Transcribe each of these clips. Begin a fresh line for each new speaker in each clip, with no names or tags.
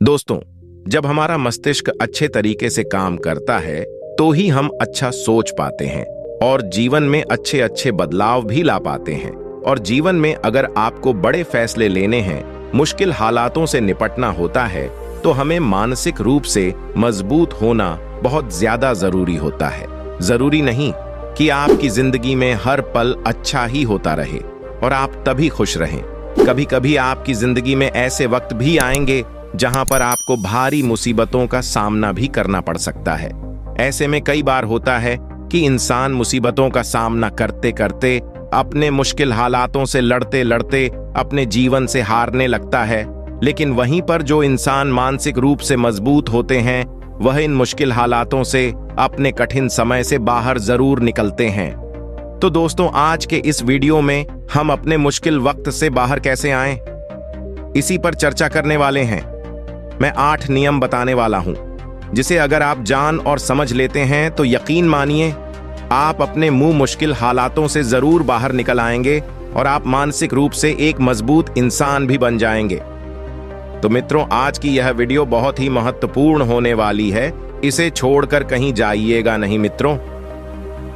दोस्तों, जब हमारा मस्तिष्क अच्छे तरीके से काम करता है तो ही हम अच्छा सोच पाते हैं और जीवन में अच्छे अच्छे बदलाव भी ला पाते हैं। और जीवन में अगर आपको बड़े फैसले लेने हैं, मुश्किल हालातों से निपटना होता है, तो हमें मानसिक रूप से मजबूत होना बहुत ज्यादा जरूरी होता है। जरूरी नहीं कि आपकी जिंदगी में हर पल अच्छा ही होता रहे और आप तभी खुश रहें। कभी कभी आपकी जिंदगी में ऐसे वक्त भी आएंगे जहां पर आपको भारी मुसीबतों का सामना भी करना पड़ सकता है। ऐसे में कई बार होता है कि इंसान मुसीबतों का सामना करते करते, अपने मुश्किल हालातों से लड़ते लड़ते अपने जीवन से हारने लगता है। लेकिन वहीं पर जो इंसान मानसिक रूप से मजबूत होते हैं, वह इन मुश्किल हालातों से अपने कठिन समय से बाहर जरूर निकलते हैं। तो दोस्तों, आज के इस वीडियो में हम अपने मुश्किल वक्त से बाहर कैसे आएं, इसी पर चर्चा करने वाले हैं। मैं 8 नियम बताने वाला हूं, जिसे अगर आप जान और समझ लेते हैं तो यकीन मानिए आप अपने मुश्किल हालातों से जरूर बाहर निकल आएंगे और आप मानसिक रूप से एक मजबूत इंसान भी बन जाएंगे। तो मित्रों, आज की यह वीडियो बहुत ही महत्वपूर्ण होने वाली है, इसे छोड़कर कहीं जाइएगा नहीं मित्रों।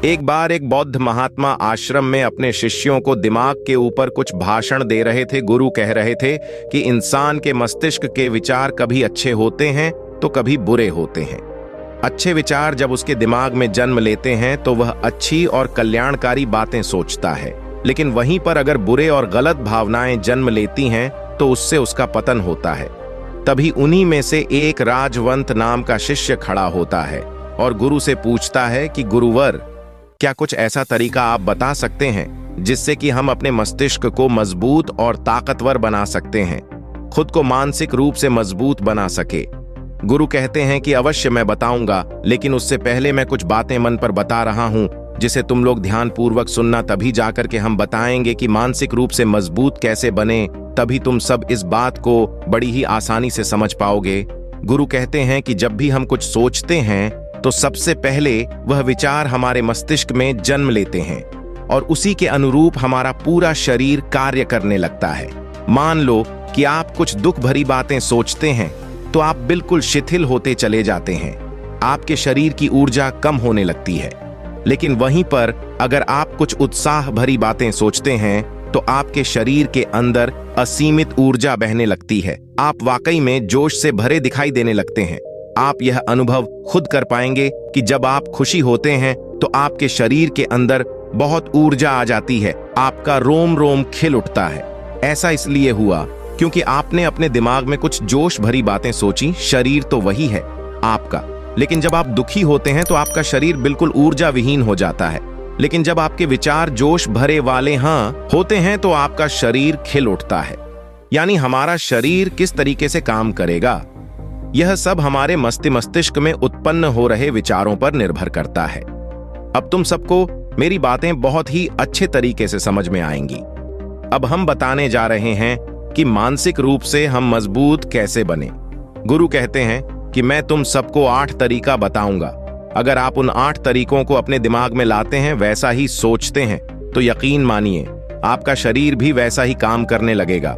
एक बार एक बौद्ध महात्मा आश्रम में अपने शिष्यों को दिमाग के ऊपर कुछ भाषण दे रहे थे। गुरु कह रहे थे कि इंसान के मस्तिष्क के विचार कभी अच्छे होते हैं तो कभी बुरे होते हैं। अच्छे विचार जब उसके दिमाग में जन्म लेते हैं तो वह अच्छी और कल्याणकारी बातें सोचता है, लेकिन वहीं पर अगर बुरे और गलत भावनाएं जन्म लेती हैं तो उससे उसका पतन होता है। तभी उन्हीं में से एक राजवंत नाम का शिष्य खड़ा होता है और गुरु से पूछता है कि गुरुवर, क्या कुछ ऐसा तरीका आप बता सकते हैं जिससे कि हम अपने मस्तिष्क को मजबूत और ताकतवर बना सकते हैं, खुद को मानसिक रूप से मजबूत बना सके। गुरु कहते हैं कि अवश्य मैं बताऊंगा, लेकिन उससे पहले मैं कुछ बातें मन पर बता रहा हूं जिसे तुम लोग ध्यानपूर्वक सुनना, तभी जाकर के हम बताएंगे कि मानसिक रूप से मजबूत कैसे बने। तभी तुम सब इस बात को बड़ी ही आसानी से समझ पाओगे। गुरु कहते हैं कि जब भी हम कुछ सोचते हैं तो सबसे पहले वह विचार हमारे मस्तिष्क में जन्म लेते हैं और उसी के अनुरूप हमारा पूरा शरीर कार्य करने लगता है। मान लो कि आप कुछ दुख भरी बातें सोचते हैं तो आप बिल्कुल शिथिल होते चले जाते हैं, आपके शरीर की ऊर्जा कम होने लगती है। लेकिन वहीं पर अगर आप कुछ उत्साह भरी बातें सोचते हैं तो आपके शरीर के अंदर असीमित ऊर्जा बहने लगती है। आप वाकई में जोश से भरे दिखाई देने लगते हैं। आप यह अनुभव खुद कर पाएंगे कि जब आप खुशी होते हैं तो आपके शरीर के अंदर बहुत ऊर्जा आ जाती है, आपका रोम रोम खिल उठता है। ऐसा इसलिए हुआ क्योंकि आपने अपने दिमाग में कुछ जोश भरी बातें सोची। शरीर तो वही है आपका, लेकिन जब आप दुखी होते हैं तो आपका शरीर बिल्कुल ऊर्जा विहीन हो जाता है। लेकिन जब आपके विचार जोश भरे वाले होते हैं तो आपका शरीर खिल उठता है। यानी हमारा शरीर किस तरीके से काम करेगा, यह सब हमारे मस्तिष्क में उत्पन्न हो रहे विचारों पर निर्भर करता है। अब तुम सबको मेरी बातें बहुत ही अच्छे तरीके से समझ में आएंगी। अब हम बताने जा रहे हैं कि मानसिक रूप से हम मजबूत कैसे बने। गुरु कहते हैं कि मैं तुम सबको 8 तरीका बताऊंगा। अगर आप उन 8 तरीकों को अपने दिमाग में लाते हैं, वैसा ही सोचते हैं, तो यकीन मानिए आपका शरीर भी वैसा ही काम करने लगेगा।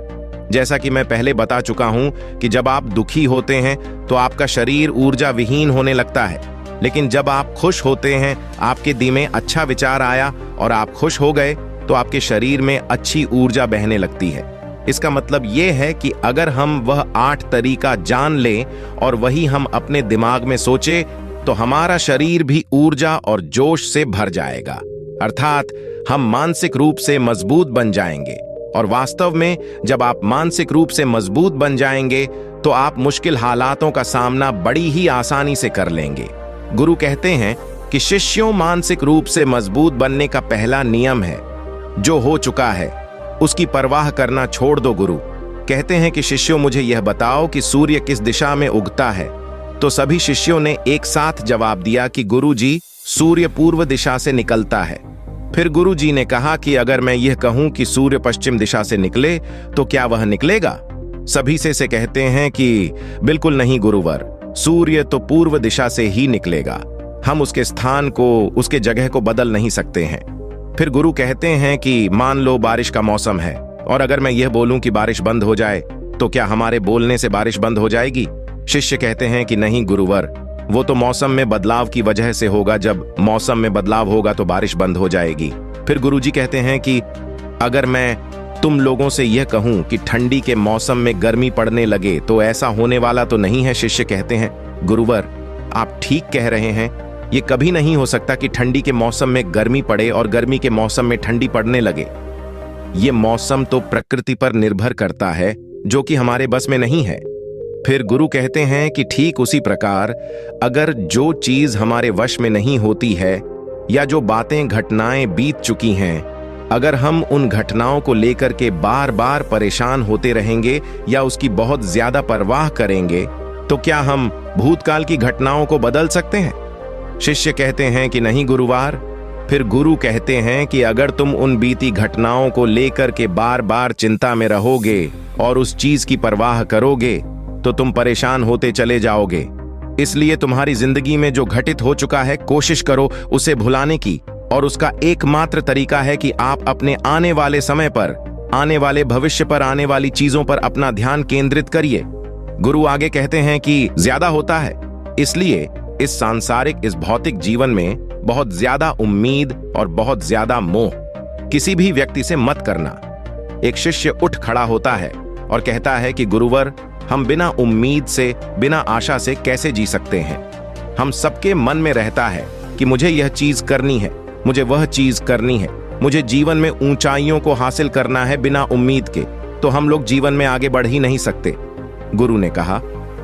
जैसा कि मैं पहले बता चुका हूं कि जब आप दुखी होते हैं तो आपका शरीर ऊर्जा विहीन होने लगता है, लेकिन जब आप खुश होते हैं, आपके दिल में अच्छा विचार आया और आप खुश हो गए तो आपके शरीर में अच्छी ऊर्जा बहने लगती है। इसका मतलब यह है कि अगर हम वह 8 तरीका जान लें और वही हम अपने दिमाग में सोचे तो हमारा शरीर भी ऊर्जा और जोश से भर जाएगा, अर्थात हम मानसिक रूप से मजबूत बन जाएंगे। और वास्तव में जब आप मानसिक रूप से मजबूत बन जाएंगे तो आप मुश्किल हालातों का सामना बड़ी ही आसानी से कर लेंगे। गुरु कहते हैं कि शिष्यों, मानसिक रूप से मजबूत बनने का पहला नियम है, जो हो चुका है उसकी परवाह करना छोड़ दो। गुरु कहते हैं कि शिष्यों, मुझे यह बताओ कि सूर्य किस दिशा में उगता है। तो सभी शिष्यों ने एक साथ जवाब दिया कि गुरु जी, सूर्य पूर्व दिशा से निकलता है। फिर गुरु जी ने कहा कि अगर मैं यह कहूं कि सूर्य पश्चिम दिशा से निकले तो क्या वह निकलेगा? सभी से कहते हैं कि बिल्कुल नहीं गुरुवर, सूर्य तो पूर्व दिशा से ही निकलेगा। हम उसके स्थान को, उसके जगह को बदल नहीं सकते हैं। फिर गुरु कहते हैं कि मान लो बारिश का मौसम है और अगर मैं यह बोलूं कि बारिश बंद हो जाए तो क्या हमारे बोलने से बारिश बंद हो जाएगी? शिष्य कहते हैं कि नहीं गुरुवर, वो तो मौसम में बदलाव की वजह से होगा। जब मौसम में बदलाव होगा तो बारिश बंद हो जाएगी। फिर गुरुजी कहते हैं कि अगर मैं तुम लोगों से यह कहूं कि ठंडी के मौसम में गर्मी पड़ने लगे तो ऐसा होने वाला तो नहीं है। शिष्य कहते हैं गुरुवर, आप ठीक कह रहे हैं, ये कभी नहीं हो सकता कि ठंडी के मौसम में गर्मी पड़े और गर्मी के मौसम में ठंडी पड़ने लगे। ये मौसम तो प्रकृति पर निर्भर करता है, जो कि हमारे बस में नहीं है। फिर गुरु कहते हैं कि ठीक उसी प्रकार अगर जो चीज हमारे वश में नहीं होती है या जो बातें घटनाएं बीत चुकी हैं, अगर हम उन घटनाओं को लेकर के बार बार परेशान होते रहेंगे या उसकी बहुत ज्यादा परवाह करेंगे, तो क्या हम भूतकाल की घटनाओं को बदल सकते हैं? शिष्य कहते हैं कि नहीं गुरुवार। फिर गुरु कहते हैं कि अगर तुम उन बीती घटनाओं को लेकर के बार बार चिंता में रहोगे और उस चीज की परवाह करोगे तो तुम परेशान होते चले जाओगे। इसलिए तुम्हारी जिंदगी में जो घटित हो चुका है, कोशिश करो उसे भुलाने की, और उसका एकमात्र तरीका है कि आप अपने आने वाले समय पर, आने वाले भविष्य पर, आने वाली चीजों पर अपना ध्यान केंद्रित करिए। गुरु आगे कहते हैं कि ज्यादा होता है, इसलिए इस सांसारिक, इस भौतिक जीवन में बहुत ज्यादा उम्मीद और बहुत ज्यादा मोह किसी भी व्यक्ति से मत करना। एक शिष्य उठ खड़ा होता है और कहता है कि गुरुवर, हम बिना उम्मीद से, बिना आशा से कैसे जी सकते हैं? हम सबके मन में रहता है कि मुझे यह चीज करनी है, मुझे वह चीज करनी है, मुझे जीवन में ऊंचाइयों को हासिल करना है। बिना उम्मीद के तो हम लोग जीवन में आगे बढ़ ही नहीं सकते। गुरु ने कहा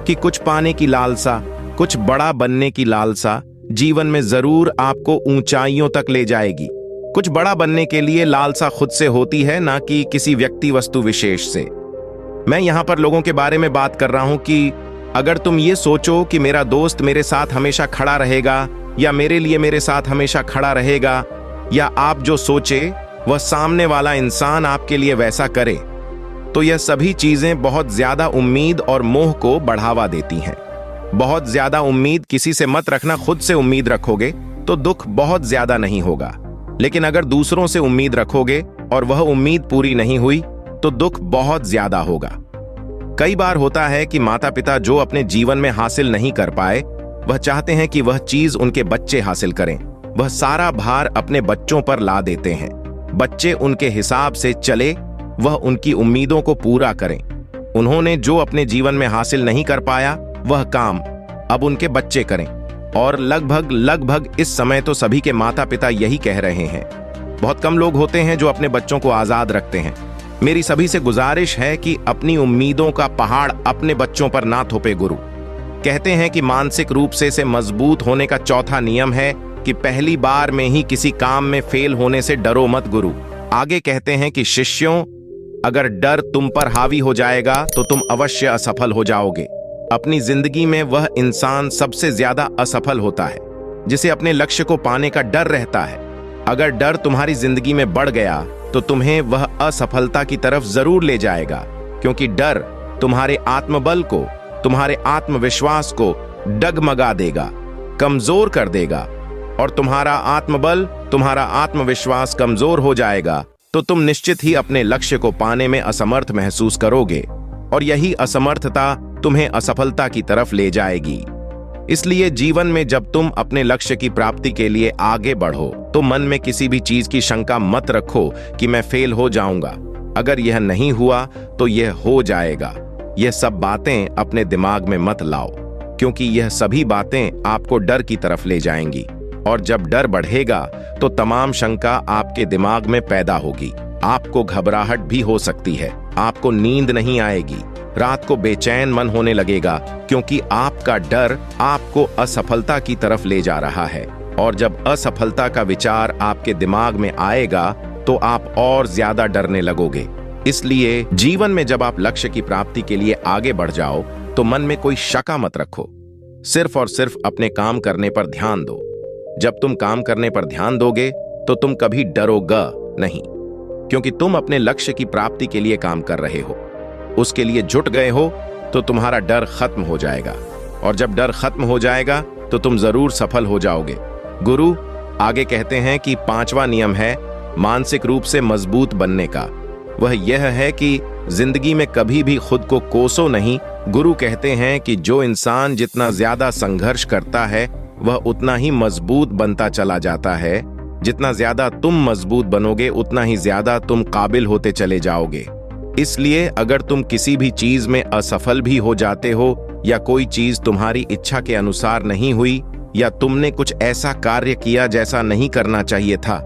कि कुछ पाने की लालसा, कुछ बड़ा बनने की लालसा जीवन में जरूर आपको ऊंचाइयों तक ले जाएगी। कुछ बड़ा बनने के लिए लालसा खुद से होती है, ना कि किसी व्यक्ति वस्तु विशेष से। मैं यहां पर लोगों के बारे में बात कर रहा हूं कि अगर तुम ये सोचो कि मेरा दोस्त मेरे साथ हमेशा खड़ा रहेगा या मेरे लिए मेरे साथ हमेशा खड़ा रहेगा, या आप जो सोचे वह सामने वाला इंसान आपके लिए वैसा करे, तो यह सभी चीजें बहुत ज्यादा उम्मीद और मोह को बढ़ावा देती हैं। बहुत ज्यादा उम्मीद किसी से मत रखना। खुद से उम्मीद रखोगे तो दुख बहुत ज्यादा नहीं होगा, लेकिन अगर दूसरों से उम्मीद रखोगे और वह उम्मीद पूरी नहीं हुई तो दुख बहुत ज्यादा होगा। कई बार होता है कि माता पिता जो अपने जीवन में हासिल नहीं कर पाए, वह चाहते हैं कि वह चीज उनके बच्चे हासिल करें। वह सारा भार अपने बच्चों पर ला देते हैं। बच्चे उनके हिसाब से चले, वह उनकी उम्मीदों को पूरा करें। उन्होंने जो अपने जीवन में हासिल नहीं कर पाया, वह काम अब उनके बच्चे करें। और लगभग इस समय तो सभी के माता पिता यही कह रहे हैं। बहुत कम लोग होते हैं जो अपने बच्चों को आजाद रखते हैं। मेरी सभी से गुजारिश है कि अपनी उम्मीदों का पहाड़ अपने बच्चों पर ना थोपे। गुरु कहते हैं कि मानसिक रूप से मजबूत होने का चौथा नियम है कि पहली बार में ही किसी काम में फेल होने से डरो मत। गुरु आगे कहते हैं कि शिष्यों, अगर डर तुम पर हावी हो जाएगा तो तुम अवश्य असफल हो जाओगे। अपनी जिंदगी में वह इंसान सबसे ज्यादा असफल होता है जिसे अपने लक्ष्य को पाने का डर रहता है। अगर डर तुम्हारी जिंदगी में बढ़ गया तो तुम्हें वह असफलता की तरफ जरूर ले जाएगा, क्योंकि डर तुम्हारे आत्मबल को, तुम्हारे आत्मविश्वास को डगमगा देगा, कमजोर कर देगा। और तुम्हारा आत्मबल, तुम्हारा आत्मविश्वास कमजोर हो जाएगा तो तुम निश्चित ही अपने लक्ष्य को पाने में असमर्थ महसूस करोगे, और यही असमर्थता तुम्हें असफलता की तरफ ले जाएगी। इसलिए जीवन में जब तुम अपने लक्ष्य की प्राप्ति के लिए आगे बढ़ो तो मन में किसी भी चीज की शंका मत रखो कि मैं फेल हो जाऊंगा। अगर यह नहीं हुआ तो यह हो जाएगा। यह सब बातें अपने दिमाग में मत लाओ, क्योंकि यह सभी बातें आपको डर की तरफ ले जाएंगी, और जब डर बढ़ेगा तो तमाम शंका आपके दिमाग में पैदा होगी। आपको घबराहट भी हो सकती है, आपको नींद नहीं आएगी, रात को बेचैन मन होने लगेगा, क्योंकि आपका डर आपको असफलता की तरफ ले जा रहा है। और जब असफलता का विचार आपके दिमाग में आएगा तो आप और ज्यादा डरने लगोगे। इसलिए जीवन में जब आप लक्ष्य की प्राप्ति के लिए आगे बढ़ जाओ तो मन में कोई शका मत रखो, सिर्फ और सिर्फ अपने काम करने पर ध्यान दो। जब तुम काम करने पर ध्यान दोगे तो तुम कभी डरोगे नहीं, क्योंकि तुम अपने लक्ष्य की प्राप्ति के लिए काम कर रहे हो, उसके लिए जुट गए हो, तो तुम्हारा डर खत्म हो जाएगा। और जब डर खत्म हो जाएगा तो तुम जरूर सफल हो जाओगे। गुरु आगे कहते हैं कि 5वां नियम है मानसिक रूप से मजबूत बनने का। वह यह है कि जिंदगी में कभी भी खुद को कोसो नहीं। गुरु कहते हैं कि जो इंसान जितना ज्यादा संघर्ष करता है वह उतना ही मजबूत बनता चला जाता है। जितना ज्यादा तुम मजबूत बनोगे उतना ही ज्यादा तुम काबिल होते चले जाओगे। इसलिए अगर तुम किसी भी चीज में असफल भी हो जाते हो या कोई चीज तुम्हारी इच्छा के अनुसार नहीं हुई या तुमने कुछ ऐसा कार्य किया जैसा नहीं करना चाहिए था,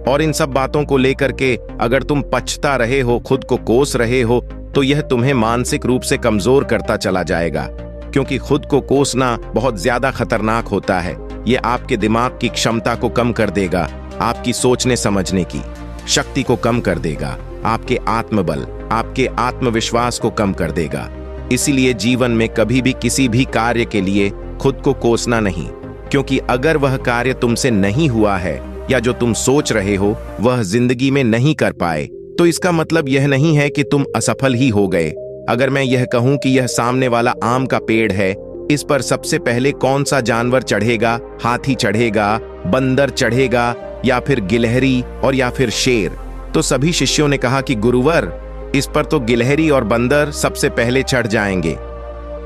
और इन सब बातों को लेकर के अगर तुम पछता रहे हो, खुद को कोस रहे हो, तो यह तुम्हें मानसिक रूप से कमजोर करता चला जाएगा। क्योंकि खुद को कोसना बहुत ज्यादा खतरनाक होता है। यह आपके दिमाग की क्षमता को कम कर देगा, आपकी सोचने समझने की शक्ति को कम कर देगा, आपके आत्मबल, आपके आत्मविश्वास को कम कर देगा। इसीलिए जीवन में कभी भी किसी भी कार्य के लिए खुद को कोसना नहीं, क्योंकि अगर वह कार्य तुमसे नहीं हुआ है या जो तुम सोच रहे हो वह जिंदगी में नहीं कर पाए, तो इसका मतलब यह नहीं है कि तुम असफल ही हो गए। अगर मैं यह कहूं कि यह सामने वाला आम का पेड़ है, इस पर सबसे पहले कौन सा जानवर चढ़ेगा? हाथी चढ़ेगा, बंदर चढ़ेगा, या फिर गिलहरी और या फिर शेर? तो सभी शिष्यों ने कहा कि गुरुवर, इस पर तो गिलहरी और बंदर सबसे पहले चढ़ जाएंगे।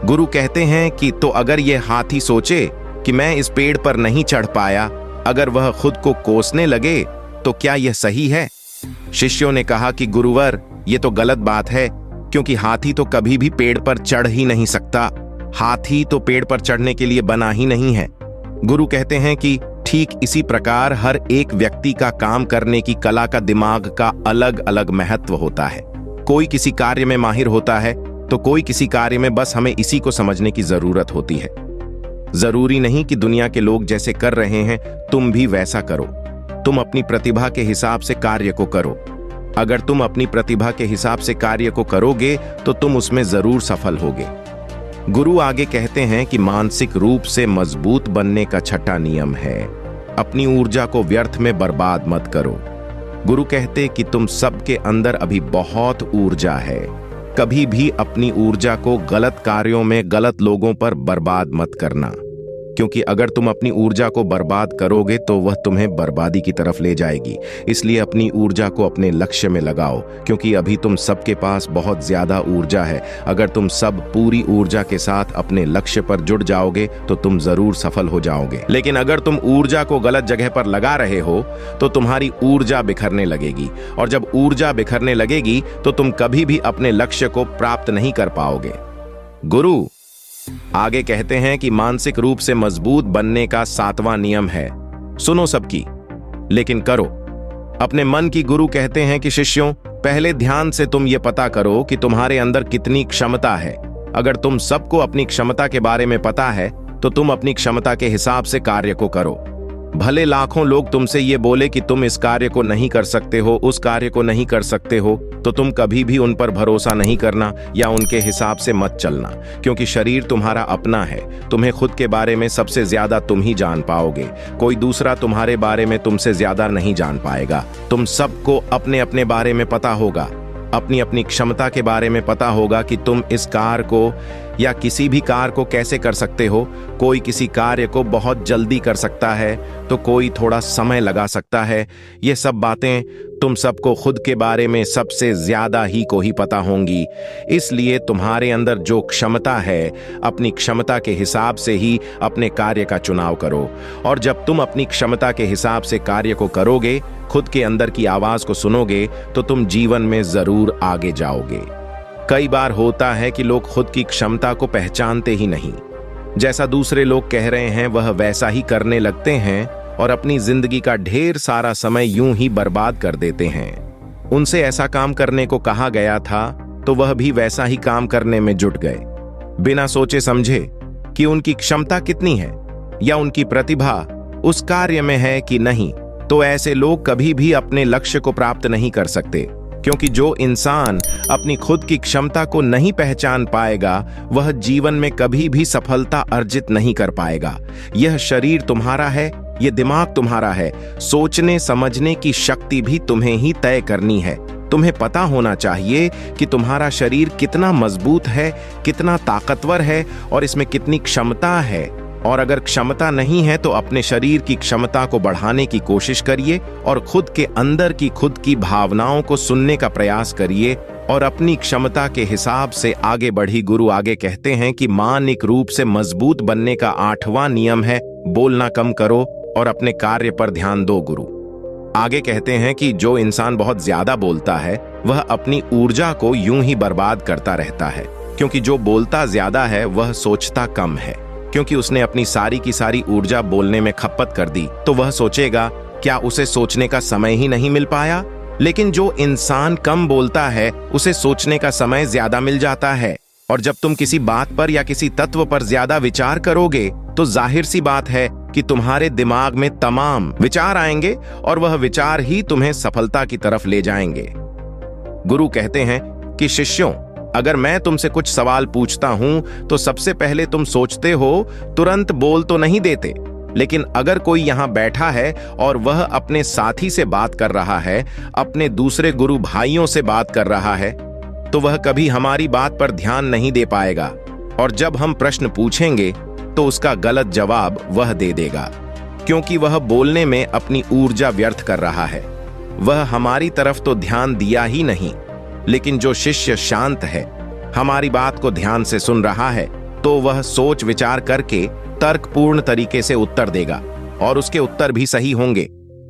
गुरु कहते हैं कि तो अगर यह हाथी सोचे कि मैं इस पेड़ पर नहीं चढ़ पाया, अगर वह खुद को कोसने लगे, तो क्या यह सही है? शिष्यों ने कहा कि गुरुवर, यह तो गलत बात है, क्योंकि हाथी तो कभी भी पेड़ पर चढ़ ही नहीं सकता। हाथी तो पेड़ पर चढ़ने के लिए बना ही नहीं है। गुरु कहते हैं कि ठीक इसी प्रकार हर एक व्यक्ति का काम करने की कला का दिमाग का अलग अलग महत्व होता है। कोई किसी कार्य में माहिर होता है तो कोई किसी कार्य में बस हमें इसी को समझने की जरूरत होती है। जरूरी नहीं कि दुनिया के लोग जैसे कर रहे हैं तुम भी वैसा करो। तुम अपनी प्रतिभा के हिसाब से कार्य को करो। अगर तुम अपनी प्रतिभा के हिसाब से कार्य को करोगे तो तुम उसमें जरूर सफल होगे। गुरु आगे कहते हैं कि मानसिक रूप से मजबूत बनने का छठा नियम है, अपनी ऊर्जा को व्यर्थ में बर्बाद मत करो। गुरु कहते कि तुम सबके अंदर अभी बहुत ऊर्जा है। कभी भी अपनी ऊर्जा को गलत कार्यों में, गलत लोगों पर बर्बाद मत करना, क्योंकि अगर तुम अपनी ऊर्जा को बर्बाद करोगे तो वह तुम्हें बर्बादी की तरफ ले जाएगी। इसलिए अपनी ऊर्जा को अपने लक्ष्य में लगाओ, क्योंकि अभी तुम सबके पास बहुत ज्यादा ऊर्जा है। अगर तुम सब पूरी ऊर्जा के साथ अपने लक्ष्य पर जुट जाओगे तो तुम जरूर सफल हो जाओगे। लेकिन अगर तुम ऊर्जा को गलत जगह पर लगा रहे हो तो तुम्हारी ऊर्जा बिखरने लगेगी, और जब ऊर्जा बिखरने लगेगी तो तुम कभी भी अपने लक्ष्य को प्राप्त नहीं कर पाओगे। गुरु आगे कहते हैं कि मानसिक रूप से मजबूत बनने का 7वां नियम है, सुनो सबकी लेकिन करो अपने मन की। गुरु कहते हैं कि शिष्यों, पहले ध्यान से तुम ये पता करो कि तुम्हारे अंदर कितनी क्षमता है। अगर तुम सबको अपनी क्षमता के बारे में पता है तो तुम अपनी क्षमता के हिसाब से कार्य को करो। भले लाखों लोग तुमसे ये बोले कि तुम इस कार्य को नहीं कर सकते हो, उस कार्य को नहीं कर सकते हो, तो तुम कभी भी उन पर भरोसा नहीं करना या उनके हिसाब से मत चलना, क्योंकि शरीर तुम्हारा अपना है। तुम्हें खुद के बारे में सबसे ज्यादा तुम ही जान पाओगे। कोई दूसरा तुम्हारे बारे में तुमसे ज्यादा नहीं जान पाएगा। तुम सबको अपने अपने बारे में पता होगा, अपनी अपनी क्षमता के बारे में पता होगा कि तुम इस कार्य को या किसी भी कार्य को कैसे कर सकते हो। कोई किसी कार्य को बहुत जल्दी कर सकता है तो कोई थोड़ा समय लगा सकता है। ये सब बातें तुम सबको खुद के बारे में सबसे ज्यादा ही को ही पता होंगी। इसलिए तुम्हारे अंदर जो क्षमता है, अपनी क्षमता के हिसाब से ही अपने कार्य का चुनाव करो। और जब तुम अपनी क्षमता के हिसाब से कार्य को करोगे, खुद के अंदर की आवाज को सुनोगे, तो तुम जीवन में जरूर आगे जाओगे। कई बार होता है कि लोग खुद की क्षमता को पहचानते ही नहीं। जैसा दूसरे लोग कह रहे हैं वह वैसा ही करने लगते हैं और अपनी जिंदगी का ढेर सारा समय यूं ही बर्बाद कर देते हैं। उनसे ऐसा काम करने को कहा गया था तो वह भी वैसा ही काम करने में जुट गए, बिना सोचे समझे कि उनकी क्षमता कितनी है या उनकी प्रतिभा उस कार्य में है कि नहीं। तो ऐसे लोग कभी भी अपने लक्ष्य को प्राप्त नहीं कर सकते, क्योंकि जो इंसान अपनी खुद की क्षमता को नहीं पहचान पाएगा वह जीवन में कभी भी सफलता अर्जित नहीं कर पाएगा। यह शरीर तुम्हारा है, यह दिमाग तुम्हारा है, सोचने समझने की शक्ति भी तुम्हें ही तय करनी है। तुम्हें पता होना चाहिए कि तुम्हारा शरीर कितना मजबूत है, कितना ताकतवर है और इसमें कितनी क्षमता है, और अगर क्षमता नहीं है तो अपने शरीर की क्षमता को बढ़ाने की कोशिश करिए और खुद के अंदर की खुद की भावनाओं को सुनने का प्रयास करिए और अपनी क्षमता के हिसाब से आगे बढ़ी। गुरु आगे कहते हैं कि मानसिक रूप से मजबूत बनने का 8वां नियम है, बोलना कम करो और अपने कार्य पर ध्यान दो। गुरु आगे कहते हैं कि जो इंसान बहुत ज्यादा बोलता है वह अपनी ऊर्जा को यूं ही बर्बाद करता रहता है, क्योंकि जो बोलता ज्यादा है वह सोचता कम है। क्योंकि उसने अपनी सारी की सारी ऊर्जा बोलने में खपत कर दी तो वह सोचेगा क्या उसे सोचने का समय ही नहीं मिल पाया। लेकिन जो इंसान कम बोलता है उसे सोचने का समय ज्यादा मिल जाता है। और जब तुम किसी बात पर या किसी तत्व पर ज्यादा विचार करोगे तो जाहिर सी बात है कि तुम्हारे दिमाग में तमाम विचार आएंगे और वह विचार ही तुम्हें सफलता की तरफ ले जाएंगे। गुरु कहते हैं कि शिष्यों, अगर मैं तुमसे कुछ सवाल पूछता हूं तो सबसे पहले तुम सोचते हो, तुरंत बोल तो नहीं देते। लेकिन अगर कोई यहां बैठा है और वह अपने साथी से बात कर रहा है, अपने दूसरे गुरु भाइयों से बात कर रहा है, तो वह कभी हमारी बात पर ध्यान नहीं दे पाएगा। और जब हम प्रश्न पूछेंगे तो उसका गलत जवाब वह दे देगा, क्योंकि वह बोलने में अपनी ऊर्जा व्यर्थ कर रहा है। वह हमारी तरफ तो ध्यान दिया ही नहीं। लेकिन जो शिष्य शांत है, हमारी बात को ध्यान से सुन रहा है, तो वह सोच विचार करके तर्कपूर्ण तरीके से उत्तर देगा और उसके उत्तर भी सही होंगे।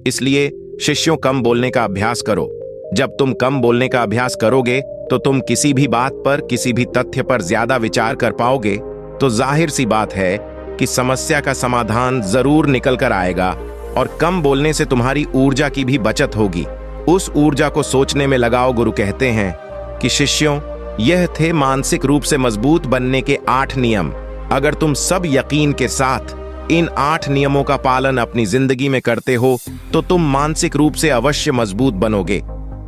इसलिए शिष्यों, कम बोलने का अभ्यास करो। जब तुम कम बोलने का अभ्यास करोगे तो तुम किसी भी बात पर, किसी भी तथ्य पर ज्यादा विचार कर पाओगे, तो जाहिर सी बात है कि समस्या का समाधान जरूर निकल कर आएगा। और कम बोलने से तुम्हारी ऊर्जा की भी बचत होगी। उस ऊर्जा को सोचने में लगाओ। गुरु कहते हैं कि शिष्यों, यह थे मानसिक रूप से मजबूत बनने के 8 नियम। अगर तुम सब यकीन के साथ इन 8 नियमों का पालन अपनी जिंदगी में करते हो तो तुम मानसिक रूप से अवश्य मजबूत बनोगे।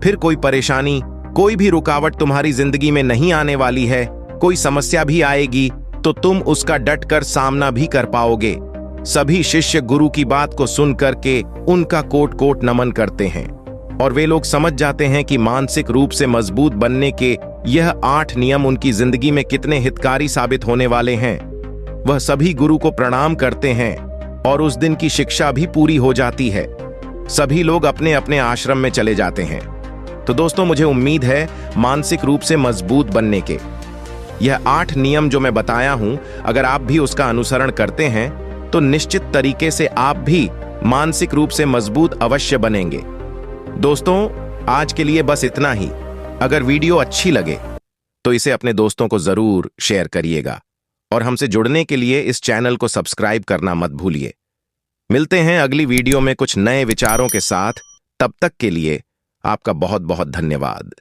फिर कोई परेशानी, कोई भी रुकावट तुम्हारी जिंदगी में नहीं आने वाली है। कोई समस्या भी आएगी तो तुम उसका डटकर सामना भी कर पाओगे। सभी शिष्य गुरु की बात को सुन करके उनका कोट कोट नमन करते हैं और वे लोग समझ जाते हैं कि मानसिक रूप से मजबूत बनने के यह 8 नियम उनकी जिंदगी में कितने हितकारी साबित होने वाले हैं। वह सभी गुरु को प्रणाम करते हैं और उस दिन की शिक्षा भी पूरी हो जाती है। सभी लोग अपने अपने आश्रम में चले जाते हैं। तो दोस्तों, मुझे उम्मीद है मानसिक रूप से मजबूत बनने के यह 8 नियम जो मैं बताया हूं, अगर आप भी उसका अनुसरण करते हैं तो निश्चित तरीके से आप भी मानसिक रूप से मजबूत अवश्य बनेंगे। दोस्तों, आज के लिए बस इतना ही। अगर वीडियो अच्छी लगे तो इसे अपने दोस्तों को जरूर शेयर करिएगा और हमसे जुड़ने के लिए इस चैनल को सब्सक्राइब करना मत भूलिए। मिलते हैं अगली वीडियो में कुछ नए विचारों के साथ। तब तक के लिए आपका बहुत बहुत धन्यवाद।